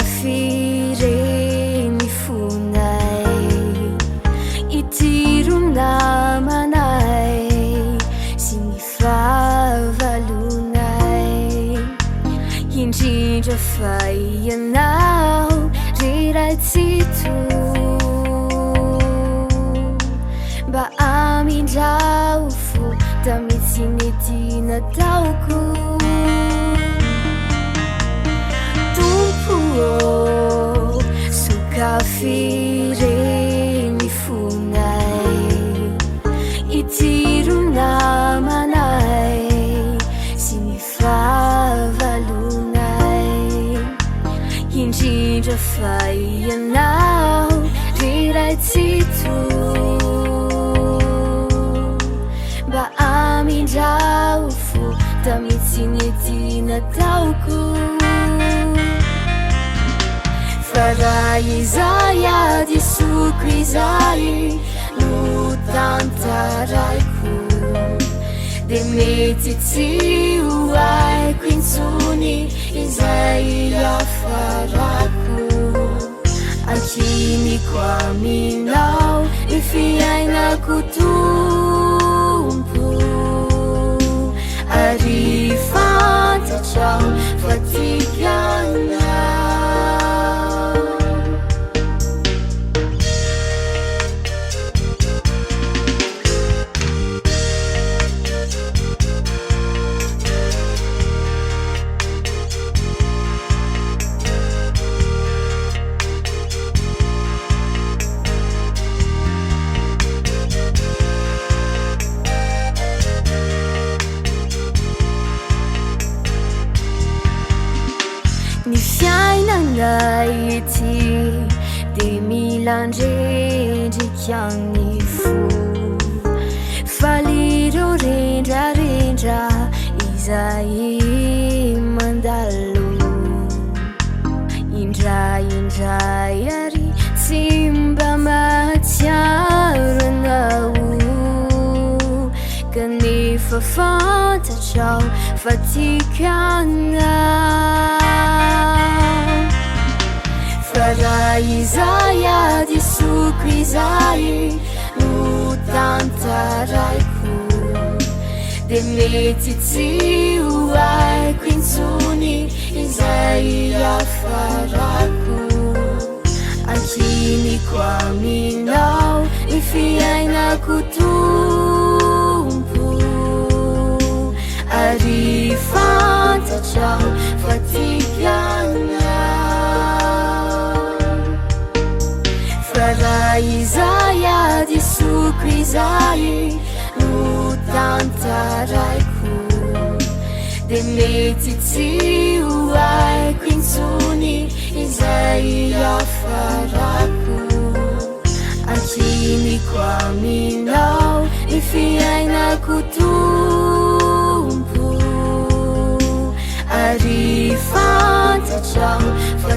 Sokafireny fonay itironamanay sy ny fahavalonay indrindra fa ianao reratsito mba amindrao fo tamitsynety nataoko Sokafireny fonay itironamanay sy ny fahavalonay indrindra fa ianao reratsito mba amindrao fo tamitsynety nataoko Raha izay ady soko izay no tantaraiko de mety tsy ho haiko intsony izay afarako ankiniko aminao ny fiainako tompo ary fantatrao fa tiana Ny fiainanay ity de milandrendrika ny fo falireo rendrarendra izay mandalo indray ary tsy mba mahatsiaro anao kanefa fantatrao fa tiana Raha izay ady soko izay no tantaraiko de mety tsy ho haiko intsony izay afarako ankiniko aminao ny fiainako tompo ary fantatrao fa tiana Raha izay ady soko izay no tantaraiko de mety tsy ho haiko intsony izay afarako ankiniko aminao ny fiainako tompo ary fantatrao fa